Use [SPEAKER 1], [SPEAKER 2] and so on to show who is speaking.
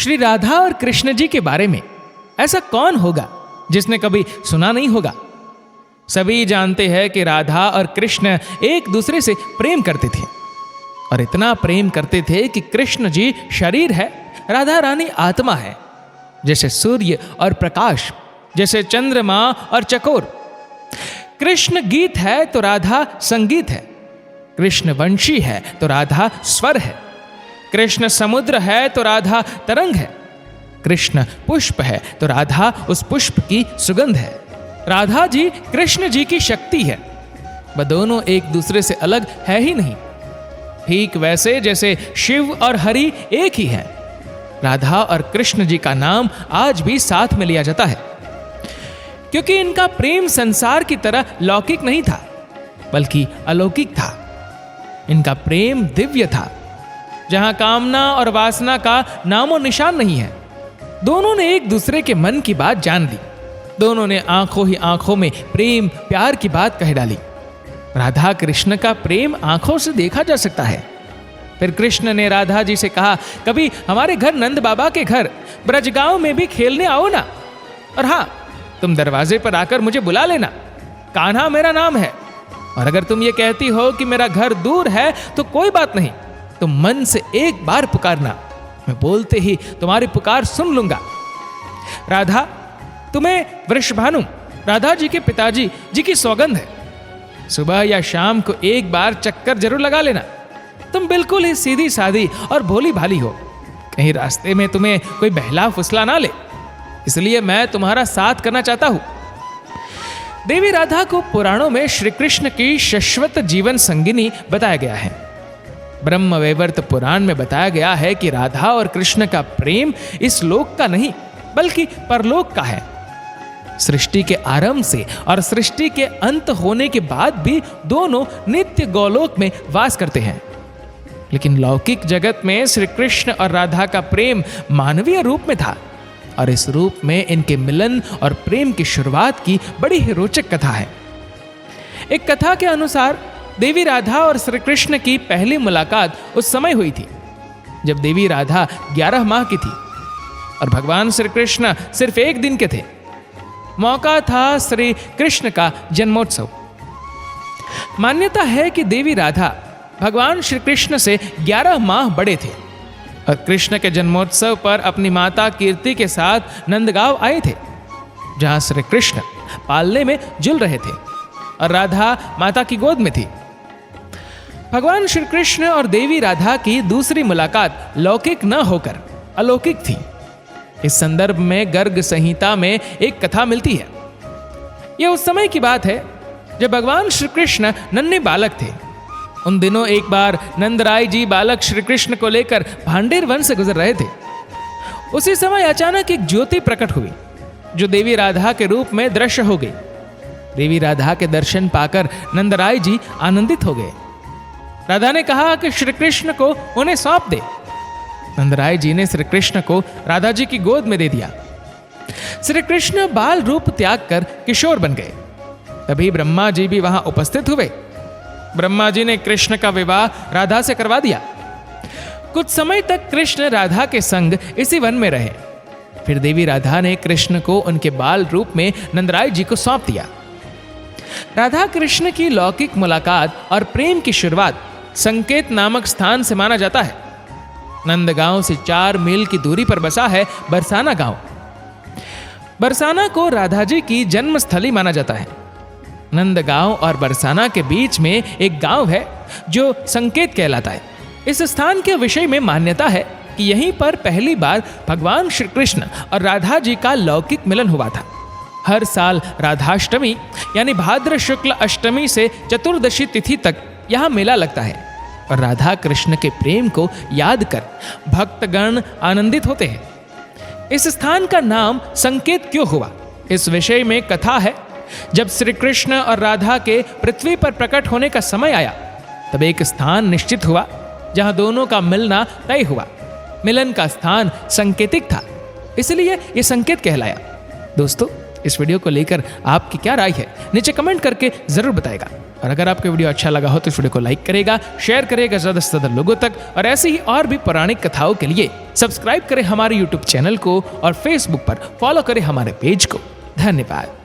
[SPEAKER 1] श्री राधा और कृष्ण जी के बारे में ऐसा कौन होगा जिसने कभी सुना नहीं होगा। सभी जानते हैं कि राधा और कृष्ण एक दूसरे से प्रेम करते थे और इतना प्रेम करते थे कि कृष्ण जी शरीर है, राधा रानी आत्मा है। जैसे सूर्य और प्रकाश, जैसे चंद्रमा और चकोर। कृष्ण गीत है तो राधा संगीत है, कृष्ण वंशी है तो राधा स्वर है, कृष्ण समुद्र है तो राधा तरंग है, कृष्ण पुष्प है तो राधा उस पुष्प की सुगंध है। राधा जी कृष्ण जी की शक्ति है। वह दोनों एक दूसरे से अलग है ही नहीं। ठीक वैसे जैसे शिव और हरि एक ही हैं, राधा और कृष्ण जी का नाम आज भी साथ में लिया जाता है, क्योंकि इनका प्रेम संसार की तरह लौकिक नहीं था बल्कि अलौकिक था। इनका प्रेम दिव्य था, जहां कामना और वासना का नामो निशान नहीं है। दोनों ने एक दूसरे के मन की बात जान ली। दोनों ने आंखों ही आंखों में प्रेम प्यार की बात कह डाली। राधा कृष्ण का प्रेम आंखों से देखा जा सकता है। फिर कृष्ण ने राधा जी से कहा, कभी हमारे घर नंद बाबा के घर ब्रजगांव में भी खेलने आओ ना, और हाँ, तुम दरवाजे पर आकर मुझे बुला लेना। कान्हा मेरा नाम है, और अगर तुम ये कहती हो कि मेरा घर दूर है तो कोई बात नहीं, तुम मन से एक बार पुकारना, मैं बोलते ही तुम्हारी पुकार सुन लूंगा। राधा, तुम्हें वृषभानु राधा जी के पिताजी जी की सौगंध है। सुबह या शाम को एक बार चक्कर जरूर लगा लेना। तुम बिल्कुल ही सीधी सादी और भोली भाली हो, कहीं रास्ते में तुम्हें कोई बहला फुसला ना ले, इसलिए मैं तुम्हारा साथ करना चाहता हूं। देवी राधा को पुराणों में श्री कृष्ण की शाश्वत जीवन संगिनी बताया गया है। ब्रह्मवैवर्त पुराण में बताया गया है कि राधा और कृष्ण का प्रेम इस लोक का नहीं बल्कि परलोक का है। सृष्टि के आरंभ से और सृष्टि के अंत होने के बाद भी दोनों नित्य गोलोक में वास करते हैं। लेकिन लौकिक जगत में श्री कृष्ण और राधा का प्रेम मानवीय रूप में था, और इस रूप में इनके मिलन और प्रेम की शुरुआत की बड़ी ही रोचक कथा है। एक कथा के अनुसार देवी राधा और श्री कृष्ण की पहली मुलाकात उस समय हुई थी जब देवी राधा 11 माह की थी और भगवान श्री कृष्ण सिर्फ एक दिन के थे। मौका था श्री कृष्ण का जन्मोत्सव। मान्यता है कि देवी राधा भगवान श्री कृष्ण से 11 माह बड़े थे और कृष्ण के जन्मोत्सव पर अपनी माता कीर्ति के साथ नंदगांव आए थे, जहां श्री कृष्ण पालने में जुल रहे थे और राधा माता की गोद में थी। भगवान श्री कृष्ण और देवी राधा की दूसरी मुलाकात लौकिक न होकर अलौकिक थी। इस संदर्भ में गर्ग संहिता में एक कथा मिलती है। यह उस समय की बात है जब भगवान श्री कृष्ण नन्हे बालक थे। उन दिनों एक बार नंदराय जी बालक श्री कृष्ण को लेकर भांडेर वन से गुजर रहे थे। उसी समय अचानक एक ज्योति प्रकट हुई जो देवी राधा के रूप में दृश्य हो गई। देवी राधा के दर्शन पाकर नंदराय जी आनंदित हो गए। राधा ने कहा कि श्री कृष्ण को उन्हें सौंप दे। नंदराय जी ने श्री कृष्ण को राधा जी की गोद में दे दिया। श्री कृष्ण बाल रूप त्याग कर किशोर बन गए। तभी ब्रह्मा जी भी वहां उपस्थित हुए। ब्रह्मा जी ने कृष्ण का विवाह राधा से करवा दिया। कुछ समय तक कृष्ण राधा के संग इसी वन में रहे। फिर देवी राधा ने कृष्ण को उनके बाल रूप में नंदराय जी को सौंप दिया। राधा कृष्ण की लौकिक मुलाकात और प्रेम की शुरुआत संकेत नामक स्थान से माना जाता है। नंदगांव से 4 मील की दूरी पर बसा है बरसाना गांव। बरसाना को राधा जी की जन्म स्थली माना जाता है। नंदगांव और बरसाना के बीच में एक गांव है जो संकेत कहलाता है। इस स्थान के विषय में मान्यता है कि यहीं पर पहली बार भगवान श्री कृष्ण और राधा जी का लौकिक मिलन हुआ था। हर साल राधाष्टमी यानी भाद्र शुक्ल अष्टमी से चतुर्दशी तिथि तक यहाँ मेला लगता है और राधा कृष्ण के प्रेम को याद कर भक्तगण आनंदित होते हैं। इस स्थान का नाम संकेत क्यों हुआ, इस विषय में कथा है। जब श्री कृष्ण और राधा के पृथ्वी पर प्रकट होने का समय आया तब एक स्थान निश्चित हुआ जहां दोनों का मिलना तय हुआ। मिलन का स्थान संकेतिक था, इसलिए यह संकेत कहलाया। दोस्तों, इस वीडियो को लेकर आपकी क्या राय है नीचे कमेंट करके जरूर बताएगा। और अगर आपको वीडियो अच्छा लगा हो तो इस वीडियो को लाइक करेगा, शेयर करेगा ज़्यादा से ज़्यादा लोगों तक। और ऐसे ही और भी पौराणिक कथाओं के लिए सब्सक्राइब करें हमारे यूट्यूब चैनल को और फेसबुक पर फॉलो करें हमारे पेज को। धन्यवाद।